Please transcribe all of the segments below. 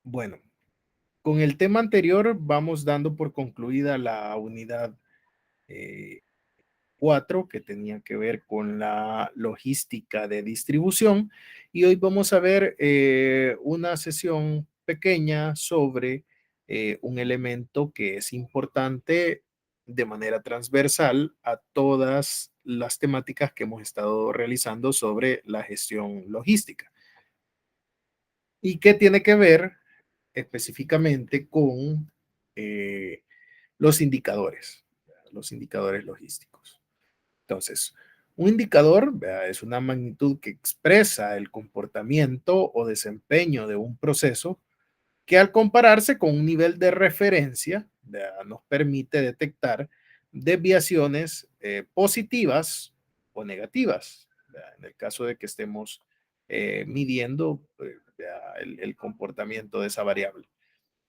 Bueno, con el tema anterior vamos dando por concluida la unidad eh, 4 que tenía que ver con la logística de distribución y hoy vamos a ver una sesión pequeña sobre un elemento que es importante de manera transversal a todas las temáticas que hemos estado realizando sobre la gestión logística y que tiene que ver específicamente con eh, los indicadores logísticos. Entonces, un indicador, ¿verdad?, es una magnitud que expresa el comportamiento o desempeño de un proceso que al compararse con un nivel de referencia, ¿verdad?, nos permite detectar desviaciones positivas o negativas, ¿verdad?, en el caso de que estemos midiendo el comportamiento de esa variable.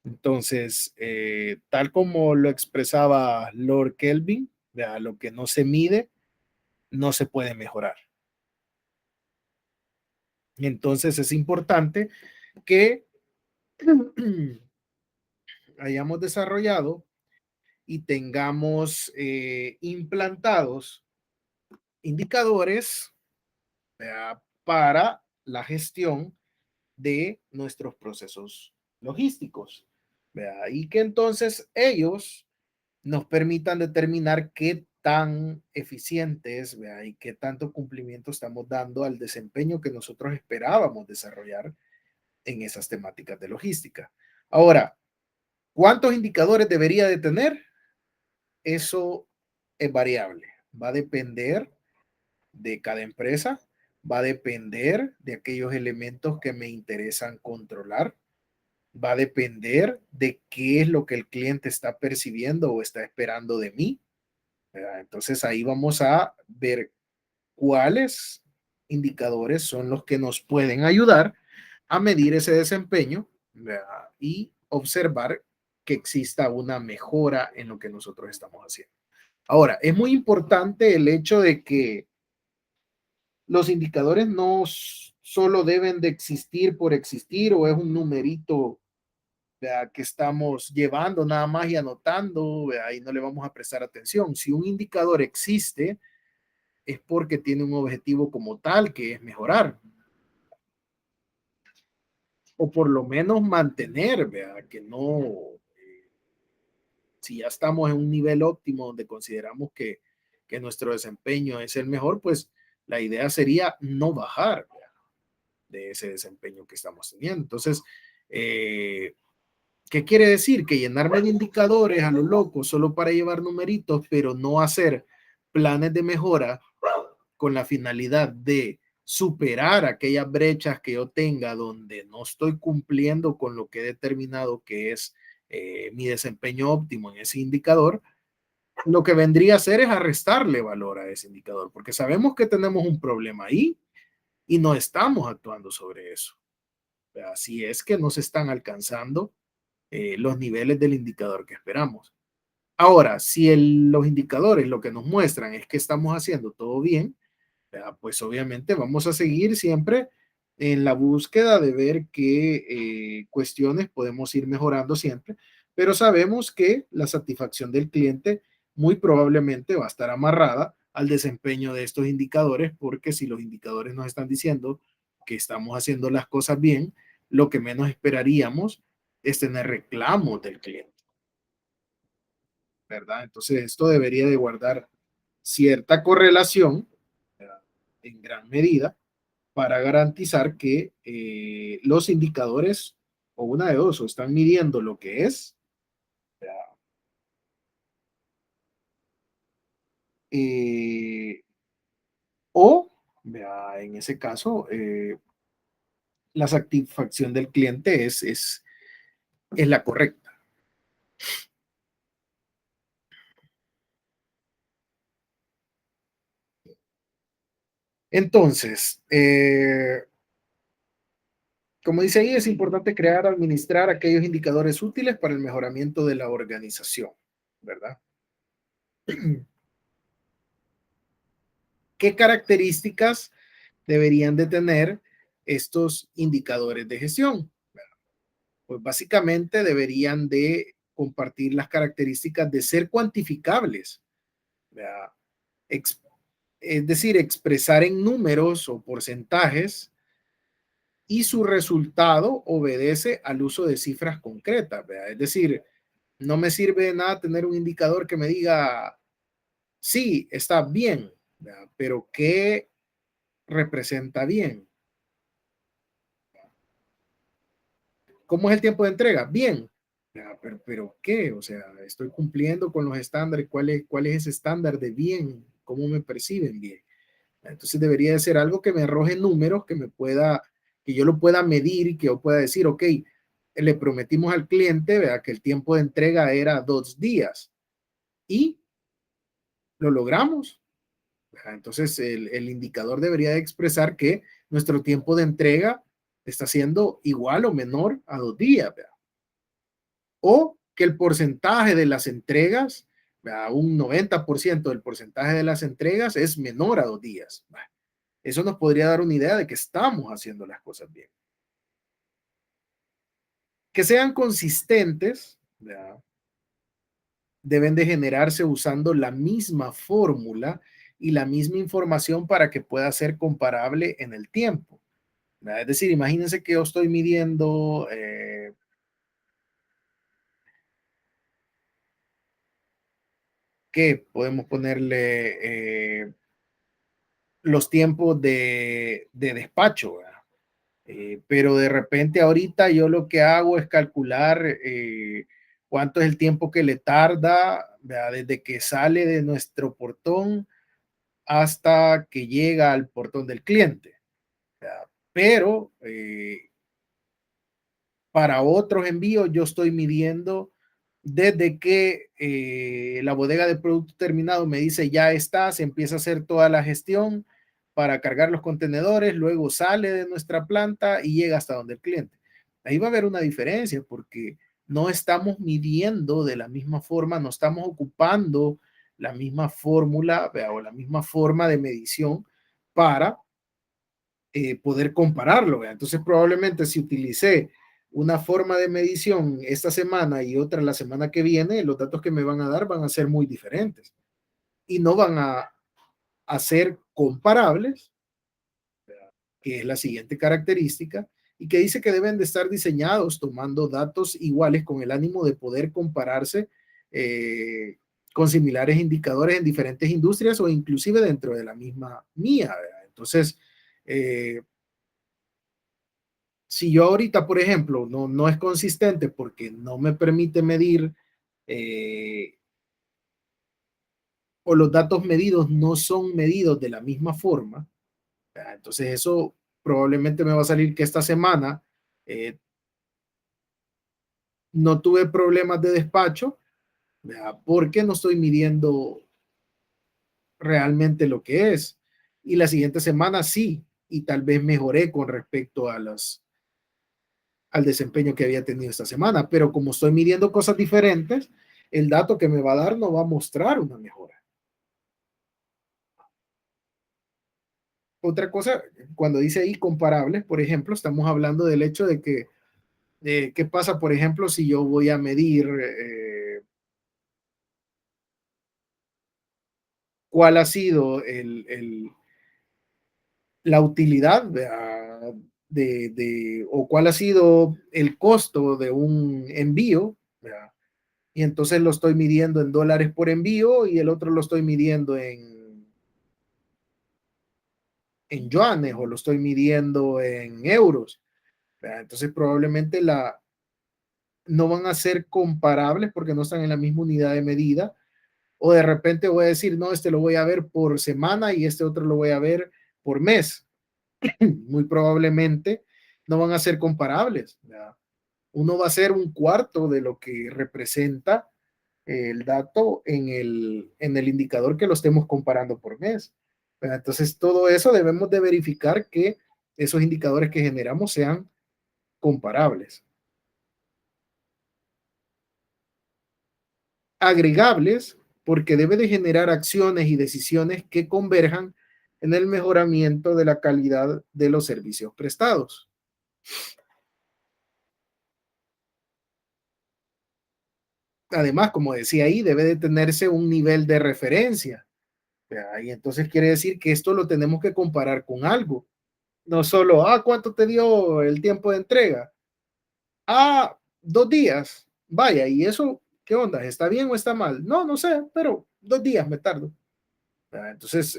Entonces, tal como lo expresaba Lord Kelvin, ¿verdad?, lo que no se mide no se puede mejorar. Entonces, es importante que hayamos desarrollado y tengamos implantados indicadores, ¿verdad?, para la gestión de nuestros procesos logísticos, ¿verdad?, y que entonces ellos nos permitan determinar qué tan eficientes, ¿verdad?, y qué tanto cumplimiento estamos dando al desempeño que nosotros esperábamos desarrollar en esas temáticas de logística. Ahora, ¿cuántos indicadores debería de tener? Eso es variable. Va a depender de cada empresa, va a depender de aquellos elementos que me interesan controlar, va a depender de qué es lo que el cliente está percibiendo o está esperando de mí, ¿verdad? Entonces ahí vamos a ver cuáles indicadores son los que nos pueden ayudar a medir ese desempeño, ¿verdad?, y observar que exista una mejora en lo que nosotros estamos haciendo. Ahora, es muy importante el hecho de que los indicadores no solo deben de existir por existir o es un numerito, ¿verdad?, que estamos llevando nada más y anotando, ¿verdad?, y no le vamos a prestar atención. Si un indicador existe, es porque tiene un objetivo como tal, que es mejorar, o por lo menos mantener, ¿verdad?, que no, si ya estamos en un nivel óptimo donde consideramos que nuestro desempeño es el mejor, pues la idea sería no bajar, ¿verdad?, de ese desempeño que estamos teniendo. Entonces, eh, ¿qué quiere decir? Que llenarme de indicadores a lo loco solo para llevar numeritos, pero no hacer planes de mejora con la finalidad de superar aquellas brechas que yo tenga donde no estoy cumpliendo con lo que he determinado que es mi desempeño óptimo en ese indicador, lo que vendría a hacer es a restarle valor a ese indicador, porque sabemos que tenemos un problema ahí y no estamos actuando sobre eso. Así es que no se están alcanzando los niveles del indicador que esperamos. Ahora, si los indicadores lo que nos muestran es que estamos haciendo todo bien, pues obviamente vamos a seguir siempre en la búsqueda de ver qué cuestiones podemos ir mejorando siempre, pero sabemos que la satisfacción del cliente muy probablemente va a estar amarrada al desempeño de estos indicadores, porque si los indicadores nos están diciendo que estamos haciendo las cosas bien, lo que menos esperaríamos es tener reclamos del cliente, ¿verdad? Entonces esto debería de guardar cierta correlación, ¿verdad?, en gran medida para garantizar que los indicadores, o una de dos, o están midiendo lo que es, eh, o en ese caso, la satisfacción del cliente es la correcta. Entonces, como dice ahí, es importante crear, administrar aquellos indicadores útiles para el mejoramiento de la organización, ¿verdad? ¿Qué características deberían de tener estos indicadores de gestión? Pues básicamente deberían de compartir las características de ser cuantificables, ¿verdad? Ex- es decir, expresar en números o porcentajes y su resultado obedece al uso de cifras concretas, ¿verdad? Es decir, no me sirve de nada tener un indicador que me diga, sí, está bien, ¿verdad? Pero ¿qué representa bien? ¿Cómo es el tiempo de entrega? Bien. Pero ¿qué? O sea, estoy cumpliendo con los estándares. ¿Cuál es ese estándar de bien? ¿Cómo me perciben bien? Entonces debería de ser algo que me arroje números, que yo lo pueda medir y que yo pueda decir, ok, le prometimos al cliente, ¿verdad? Que el tiempo de entrega era 2 días y lo logramos. ¿Verdad? Entonces el indicador debería de expresar que nuestro tiempo de entrega está siendo igual o menor a 2 días, ¿verdad? O que el porcentaje de las entregas, ¿verdad? Un 90% del porcentaje de las entregas es menor a 2 días. ¿Verdad? Eso nos podría dar una idea de que estamos haciendo las cosas bien. Que sean consistentes, ¿verdad? Deben de generarse usando la misma fórmula y la misma información para que pueda ser comparable en el tiempo. ¿Verdad? Es decir, imagínense que yo estoy midiendo, ¿qué? Podemos ponerle los tiempos de despacho, ¿verdad? Pero de repente ahorita yo lo que hago es calcular cuánto es el tiempo que le tarda, ¿verdad? Desde que sale de nuestro portón hasta que llega al portón del cliente, ¿verdad? Pero para otros envíos yo estoy midiendo desde que la bodega de producto terminado me dice ya está, se empieza a hacer toda la gestión para cargar los contenedores, luego sale de nuestra planta y llega hasta donde el cliente. Ahí va a haber una diferencia porque no estamos midiendo de la misma forma, no estamos ocupando la misma fórmula o la misma forma de medición para poder compararlo. ¿Verdad? Entonces, probablemente si utilicé una forma de medición esta semana y otra la semana que viene, los datos que me van a dar van a ser muy diferentes y no van a ser comparables, que es la siguiente característica, y que dice que deben de estar diseñados tomando datos iguales con el ánimo de poder compararse eh, con similares indicadores en diferentes industrias o inclusive dentro de la misma mía. ¿Verdad? Entonces, si yo ahorita, por ejemplo, no es consistente porque no me permite medir eh, o los datos medidos no son medidos de la misma forma, ¿verdad? Entonces eso probablemente me va a salir que esta semana eh, no tuve problemas de despacho, ¿verdad? Porque no estoy midiendo realmente lo que es. Y la siguiente semana sí, y tal vez mejoré con respecto al desempeño que había tenido esta semana, pero como estoy midiendo cosas diferentes, el dato que me va a dar no va a mostrar una mejora. Otra cosa, cuando dice ahí comparables, por ejemplo, estamos hablando del hecho de que, ¿qué pasa, por ejemplo, si yo voy a medir cuál ha sido la utilidad o cuál ha sido el costo de un envío, ¿verdad? Y entonces lo estoy midiendo en dólares por envío y el otro lo estoy midiendo en yuanes o lo estoy midiendo en euros. ¿Verdad? Entonces probablemente no van a ser comparables porque no están en la misma unidad de medida. O de repente voy a decir, no, este lo voy a ver por semana y este otro lo voy a ver por mes. Muy probablemente no van a ser comparables. ¿Verdad? Uno va a ser un cuarto de lo que representa el dato en el indicador que lo estemos comparando por mes. Entonces, todo eso debemos de verificar que esos indicadores que generamos sean comparables. Agregables, porque debe de generar acciones y decisiones que converjan en el mejoramiento de la calidad de los servicios prestados. Además, como decía ahí, debe de tenerse un nivel de referencia. Y entonces quiere decir que esto lo tenemos que comparar con algo. No solo, ¿cuánto te dio el tiempo de entrega? 2 días. Vaya, ¿y eso qué onda? ¿Está bien o está mal? No, no sé, pero 2 días me tardo. Entonces,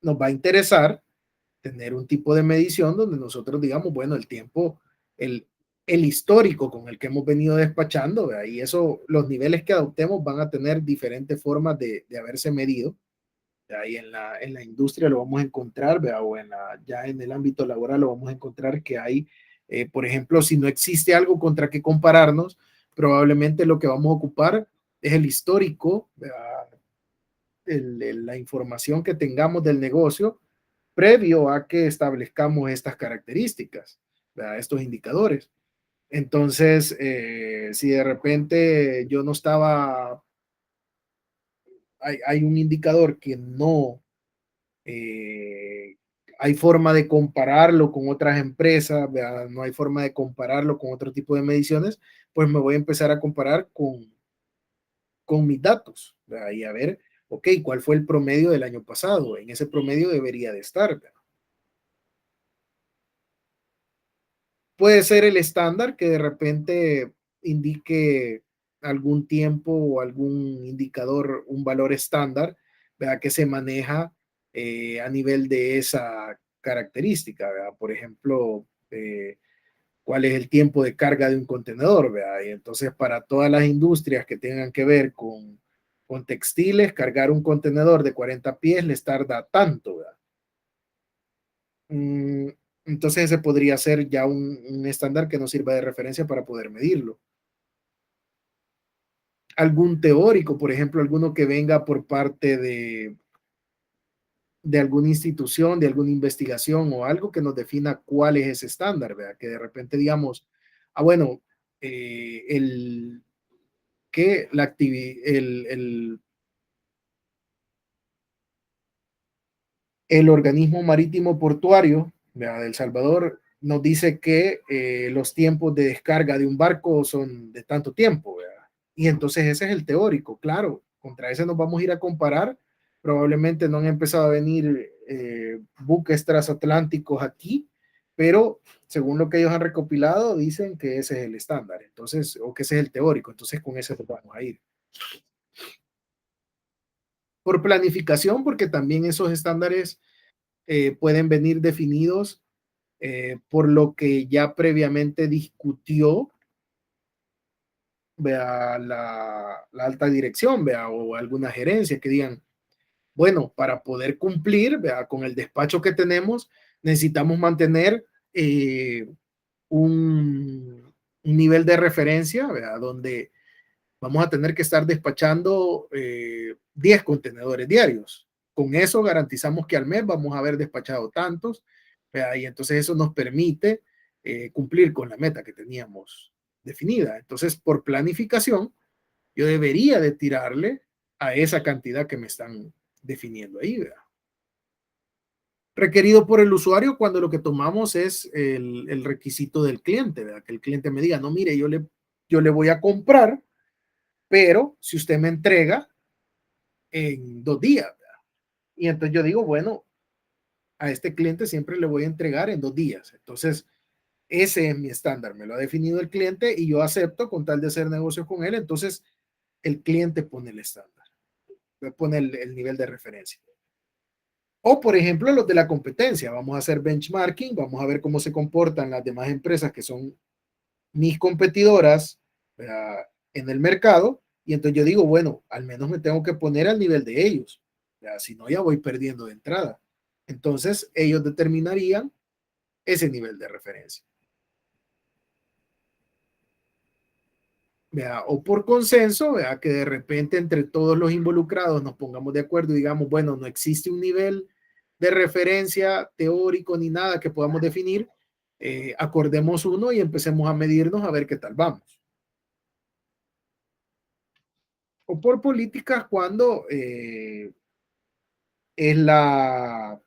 nos va a interesar tener un tipo de medición donde nosotros digamos, bueno, el tiempo, el, el histórico con el que hemos venido despachando, ¿verdad? Y eso, los niveles que adoptemos van a tener diferentes formas de haberse medido. Ahí en la industria lo vamos a encontrar, ¿verdad? O ya en el ámbito laboral lo vamos a encontrar que hay, por ejemplo, si no existe algo contra qué compararnos, probablemente lo que vamos a ocupar es el histórico, ¿verdad? La información que tengamos del negocio previo a que establezcamos estas características, ¿verdad? Estos indicadores. Entonces, si de repente yo no estaba, hay un indicador que no hay forma de compararlo con otras empresas, ¿verdad? No hay forma de compararlo con otro tipo de mediciones, pues me voy a empezar a comparar con mis datos, ¿verdad? Y a ver, ok, ¿cuál fue el promedio del año pasado? En ese promedio debería de estar, ¿verdad? Puede ser el estándar que de repente indique algún tiempo o algún indicador, un valor estándar, ¿verdad? Que se maneja a nivel de esa característica, ¿verdad? Por ejemplo, cuál es el tiempo de carga de un contenedor, ¿verdad? Y entonces para todas las industrias que tengan que ver con textiles, cargar un contenedor de 40 pies les tarda tanto, ¿verdad? Mm, entonces ese podría ser ya un estándar que nos sirva de referencia para poder medirlo. Algún teórico, por ejemplo, alguno que venga por parte de alguna institución, de alguna investigación o algo que nos defina cuál es ese estándar, ¿verdad? Que de repente digamos, bueno, el que la el organismo marítimo portuario, ¿verdad? De El Salvador nos dice que los tiempos de descarga de un barco son de tanto tiempo, ¿verdad? Y entonces ese es el teórico, claro, contra ese nos vamos a ir a comparar. Probablemente no han empezado a venir buques transatlánticos aquí, pero según lo que ellos han recopilado, dicen que ese es el estándar, entonces, o que ese es el teórico, entonces con ese nos vamos a ir. Por planificación, porque también esos estándares pueden venir definidos por lo que ya previamente discutió, vea, la alta dirección, vea, o alguna gerencia que digan, bueno, para poder cumplir, vea, con el despacho que tenemos, necesitamos mantener un nivel de referencia, vea, donde vamos a tener que estar despachando 10 contenedores diarios. Con eso garantizamos que al mes vamos a haber despachado tantos, ¿verdad? Y entonces eso nos permite cumplir con la meta que teníamos definida. Entonces, por planificación, yo debería de tirarle a esa cantidad que me están definiendo ahí, ¿verdad? Requerido por el usuario cuando lo que tomamos es el requisito del cliente, ¿verdad? Que el cliente me diga, no, mire, yo le voy a comprar, pero si usted me entrega en 2 días. Y entonces yo digo, bueno, a este cliente siempre le voy a entregar en 2 días. Entonces, ese es mi estándar, me lo ha definido el cliente y yo acepto con tal de hacer negocios con él. Entonces, el cliente pone el estándar, pone el nivel de referencia. O, por ejemplo, los de la competencia. Vamos a hacer benchmarking, vamos a ver cómo se comportan las demás empresas que son mis competidoras, ¿verdad? En el mercado. Y entonces yo digo, bueno, al menos me tengo que poner al nivel de ellos. ¿Verdad? Si no, ya voy perdiendo de entrada. Entonces, ellos determinarían ese nivel de referencia. ¿Verdad? O por consenso, ¿verdad? Que de repente entre todos los involucrados nos pongamos de acuerdo y digamos, bueno, no existe un nivel de referencia teórico ni nada que podamos definir, acordemos uno y empecemos a medirnos a ver qué tal vamos. O por políticas cuando es la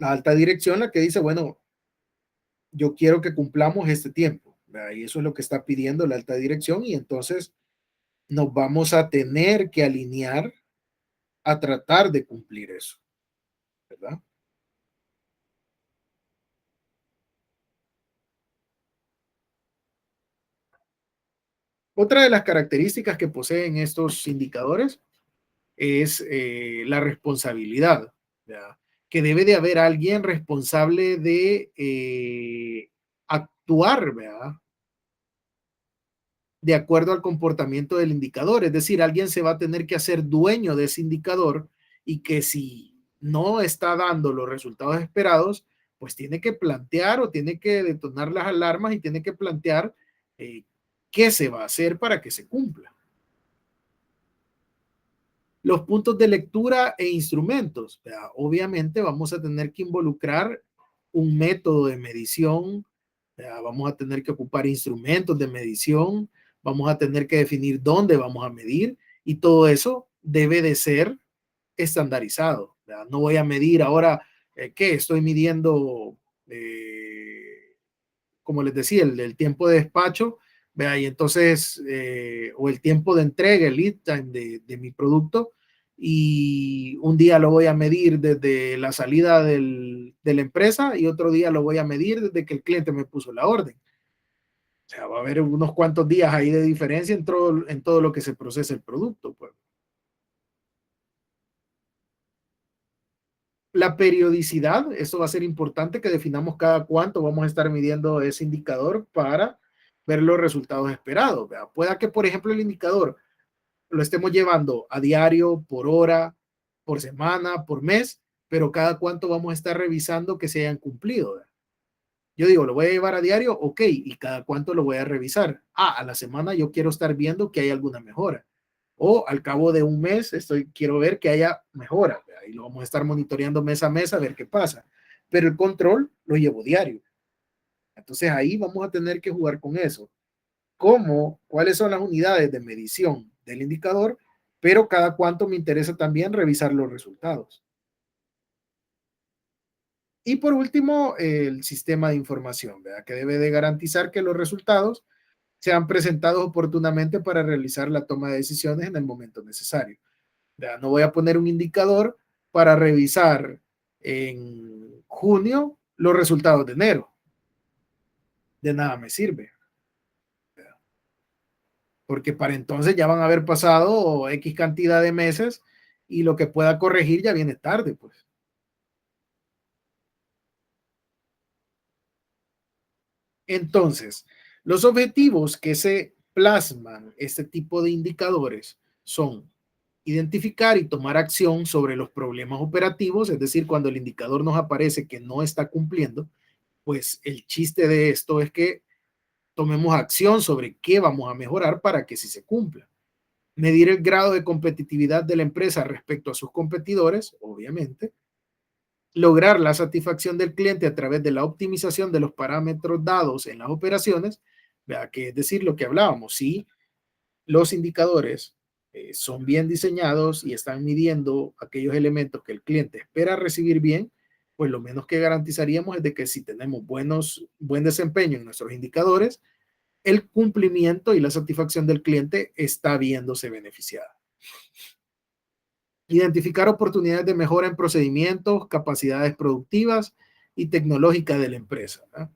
alta dirección la que dice, bueno, yo quiero que cumplamos este tiempo. ¿verdad? Y eso es lo que está pidiendo la alta dirección y entonces nos vamos a tener que alinear a tratar de cumplir eso, ¿verdad? Otra de las características que poseen estos indicadores es la responsabilidad, ¿verdad? Que debe de haber alguien responsable de actuar, ¿verdad? De acuerdo al comportamiento del indicador. Es decir, alguien se va a tener que hacer dueño de ese indicador y que si no está dando los resultados esperados, pues tiene que plantear o tiene que detonar las alarmas y tiene que plantear eh, qué se va a hacer para que se cumpla. Los puntos de lectura e instrumentos. Obviamente vamos a tener que involucrar un método de medición, vamos a tener que ocupar instrumentos de medición, vamos a tener que definir dónde vamos a medir y todo eso debe de ser estandarizado. No voy a medir ahora, ¿qué? Estoy midiendo como les decía, el tiempo de despacho, ¿vea? Y entonces, o el tiempo de entrega, el lead time de mi producto, y un día lo voy a medir desde la salida de la empresa y otro día lo voy a medir desde que el cliente me puso la orden. O sea, va a haber unos cuantos días ahí de diferencia en todo lo que se procesa el producto. Pues. La periodicidad, eso va a ser importante que definamos cada cuánto vamos a estar midiendo ese indicador para ver los resultados esperados. ¿Verdad? Pueda que, por ejemplo, el indicador lo estemos llevando a diario, por hora, por semana, por mes, pero cada cuánto vamos a estar revisando que se hayan cumplido. ¿Verdad? Yo digo, lo voy a llevar a diario, ok, y cada cuánto lo voy a revisar. Ah, a la semana yo quiero estar viendo que hay alguna mejora. O al cabo de un mes quiero ver que haya mejora. ¿Verdad? Y lo vamos a estar monitoreando mes a mes a ver qué pasa. Pero el control lo llevo diario. Entonces ahí vamos a tener que jugar con eso. ¿Cómo? ¿Cuáles son las unidades de medición del indicador? Pero cada cuánto me interesa también revisar los resultados. Y por último, el sistema de información, ¿verdad? Que debe de garantizar que los resultados sean presentados oportunamente para realizar la toma de decisiones en el momento necesario. ¿Verdad? No voy a poner un indicador para revisar en junio los resultados de enero. De nada me sirve. ¿Verdad? Porque para entonces ya van a haber pasado X cantidad de meses y lo que pueda corregir ya viene tarde, pues. Entonces, los objetivos que se plasman este tipo de indicadores son identificar y tomar acción sobre los problemas operativos, es decir, cuando el indicador nos aparece que no está cumpliendo, pues el chiste de esto es que tomemos acción sobre qué vamos a mejorar para que sí se cumpla. Medir el grado de competitividad de la empresa respecto a sus competidores, obviamente. Lograr la satisfacción del cliente a través de la optimización de los parámetros dados en las operaciones, ¿verdad? Que es decir, lo que hablábamos, si los indicadores son bien diseñados y están midiendo aquellos elementos que el cliente espera recibir bien, pues lo menos que garantizaríamos es de que si tenemos buen desempeño en nuestros indicadores, el cumplimiento y la satisfacción del cliente está viéndose beneficiada. Identificar oportunidades de mejora en procedimientos, capacidades productivas y tecnológicas de la empresa. ¿Verdad?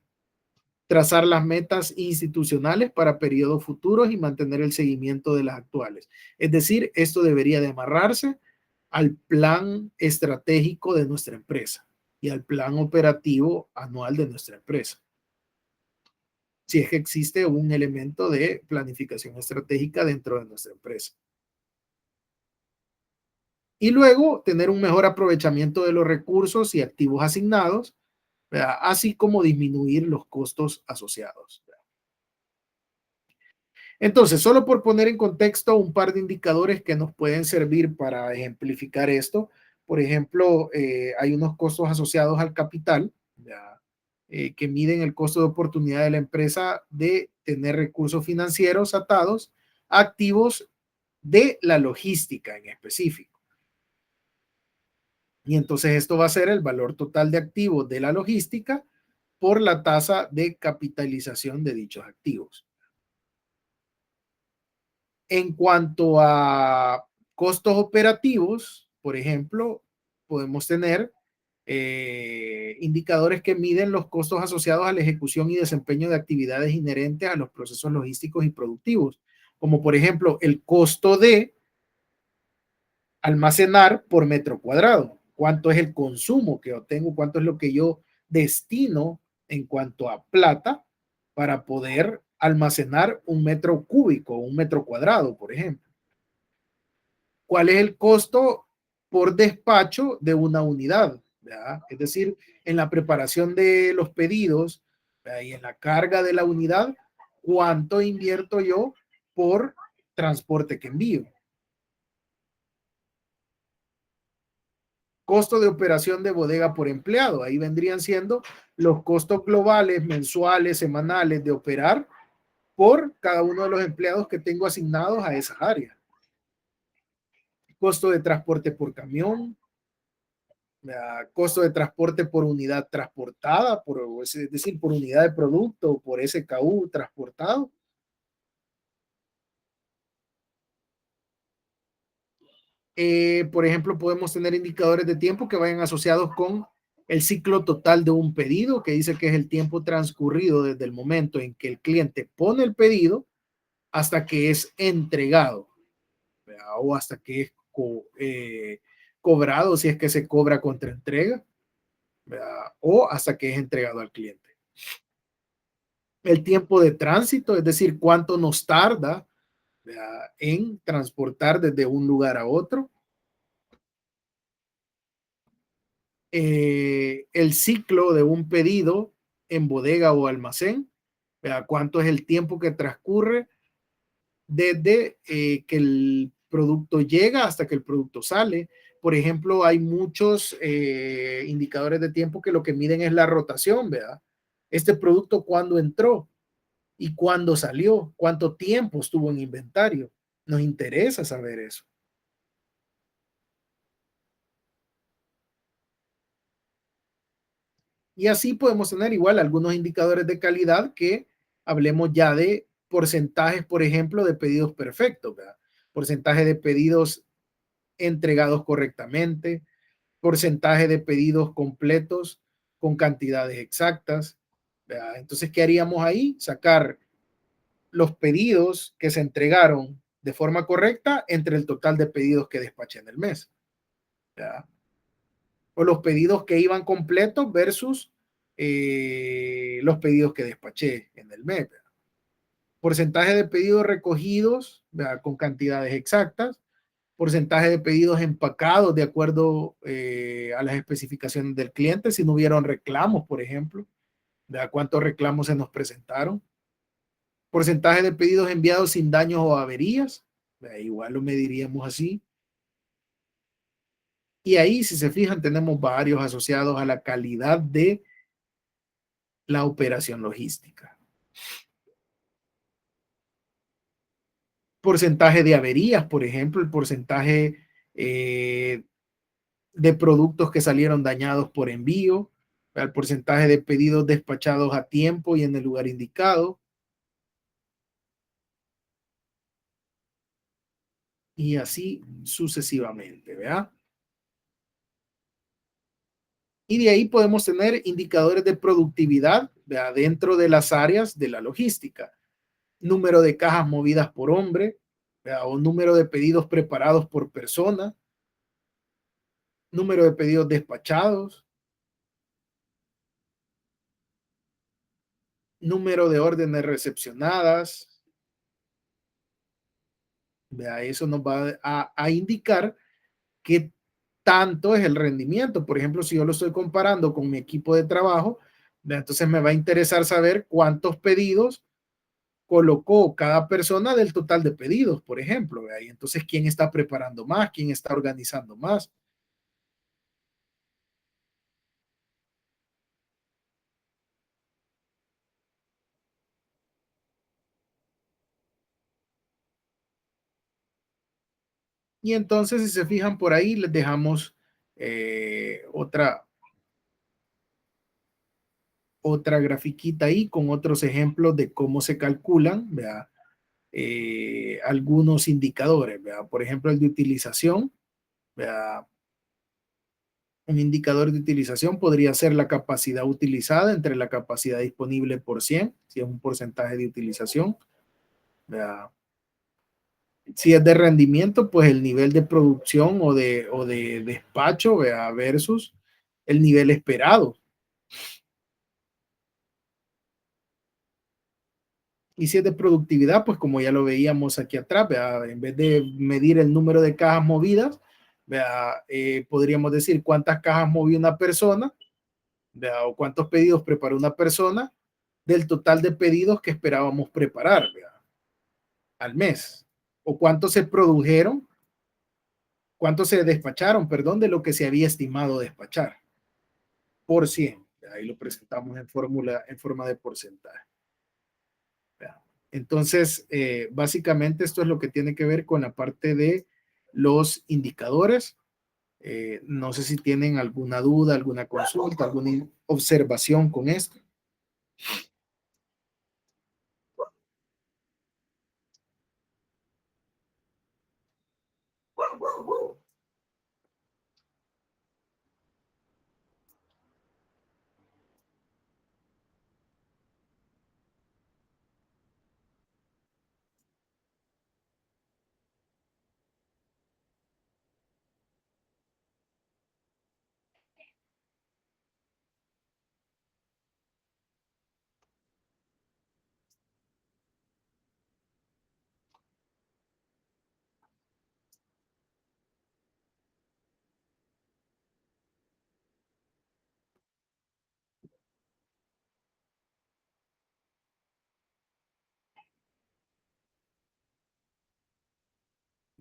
Trazar las metas institucionales para periodos futuros y mantener el seguimiento de las actuales. Es decir, esto debería de amarrarse al plan estratégico de nuestra empresa y al plan operativo anual de nuestra empresa. Si es que existe un elemento de planificación estratégica dentro de nuestra empresa. Y luego tener un mejor aprovechamiento de los recursos y activos asignados, ¿verdad? Así como disminuir los costos asociados. ¿Verdad? Entonces, solo por poner en contexto un par de indicadores que nos pueden servir para ejemplificar esto. Por ejemplo, hay unos costos asociados al capital, ¿verdad? Que miden el costo de oportunidad de la empresa de tener recursos financieros atados a activos de la logística en específico. Y entonces esto va a ser el valor total de activos de la logística por la tasa de capitalización de dichos activos. En cuanto a costos operativos, por ejemplo, podemos tener indicadores que miden los costos asociados a la ejecución y desempeño de actividades inherentes a los procesos logísticos y productivos, como por ejemplo el costo de almacenar por metro cuadrado, cuánto es el consumo que obtengo, cuánto es lo que yo destino en cuanto a plata para poder almacenar un metro cúbico, un metro cuadrado, por ejemplo. ¿Cuál es el costo por despacho de una unidad? ¿Verdad? Es decir, en la preparación de los pedidos, ¿verdad? Y en la carga de la unidad, ¿cuánto invierto yo por transporte que envío? Costo de operación de bodega por empleado. Ahí vendrían siendo los costos globales, mensuales, semanales de operar por cada uno de los empleados que tengo asignados a esa área. Costo de transporte por camión, costo de transporte por unidad transportada, es decir, por unidad de producto, por SKU transportado. Por ejemplo, podemos tener indicadores de tiempo que vayan asociados con el ciclo total de un pedido, que dice que es el tiempo transcurrido desde el momento en que el cliente pone el pedido hasta que es entregado, ¿verdad? O hasta que es cobrado, si es que se cobra contra entrega, ¿verdad? O hasta que es entregado al cliente. El tiempo de tránsito, es decir, cuánto nos tarda, ¿verdad?, en transportar desde un lugar a otro. El ciclo de un pedido en bodega o almacén, ¿verdad? Cuánto es el tiempo que transcurre desde que el producto llega hasta que el producto sale. Por ejemplo, hay muchos indicadores de tiempo que lo que miden es la rotación, ¿verdad? Este producto, ¿cuándo entró? ¿Y cuándo salió? ¿Cuánto tiempo estuvo en inventario? Nos interesa saber eso. Y así podemos tener igual algunos indicadores de calidad que hablemos ya de porcentajes, por ejemplo, de pedidos perfectos, ¿verdad? Porcentaje de pedidos entregados correctamente, porcentaje de pedidos completos con cantidades exactas, ¿verdad? Entonces, ¿qué haríamos ahí? Sacar los pedidos que se entregaron de forma correcta entre el total de pedidos que despaché en el mes, ¿verdad? O los pedidos que iban completos versus los pedidos que despaché en el mes, ¿verdad? Porcentaje de pedidos recogidos, ¿verdad?, con cantidades exactas, porcentaje de pedidos empacados de acuerdo a las especificaciones del cliente, si no hubieron reclamos, por ejemplo, ¿verdad? ¿Cuántos reclamos se nos presentaron? Porcentaje de pedidos enviados sin daños o averías, ¿verdad? Igual lo mediríamos así. Y ahí, si se fijan, tenemos varios asociados a la calidad de la operación logística. Porcentaje de averías, por ejemplo, el porcentaje de productos que salieron dañados por envío, el porcentaje de pedidos despachados a tiempo y en el lugar indicado, y así sucesivamente, ¿verdad? Y de ahí podemos tener indicadores de productividad, ¿verdad?, dentro de las áreas de la logística. Número de cajas movidas por hombre, ¿verdad?, o número de pedidos preparados por persona, número de pedidos despachados, número de órdenes recepcionadas, ¿verdad? Eso nos va a indicar qué tanto es el rendimiento. Por ejemplo, si yo lo estoy comparando con mi equipo de trabajo, ¿verdad?, entonces me va a interesar saber cuántos pedidos colocó cada persona del total de pedidos, por ejemplo, ¿verdad? Y entonces, ¿quién está preparando más? ¿Quién está organizando más? Y entonces, si se fijan por ahí, les dejamos otra, otra grafiquita ahí con otros ejemplos de cómo se calculan, ¿vea? Algunos indicadores, ¿vea? Por ejemplo, el de utilización, ¿vea? Un indicador de utilización podría ser la capacidad utilizada entre la capacidad disponible por 100, si es un porcentaje de utilización, ¿vea? Si es de rendimiento, pues el nivel de producción o de despacho, ¿vea? Versus el nivel esperado. Y si es de productividad, pues como ya lo veíamos aquí atrás, ¿vea? En vez de medir el número de cajas movidas, ¿vea? Podríamos decir cuántas cajas movió una persona, ¿vea? O cuántos pedidos preparó una persona del total de pedidos que esperábamos preparar, ¿vea? Al mes. O cuántos se produjeron, cuántos se despacharon, perdón, de lo que se había estimado despachar por 100. Ahí lo presentamos en fórmula, en forma de porcentaje. Entonces, básicamente esto es lo que tiene que ver con la parte de los indicadores. No sé si tienen alguna duda, alguna consulta, alguna observación con esto.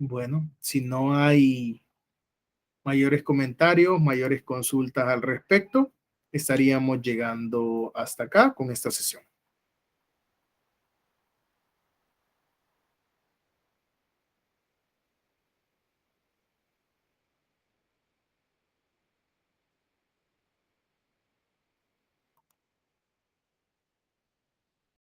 Bueno, si no hay mayores comentarios, mayores consultas al respecto, estaríamos llegando hasta acá con esta sesión.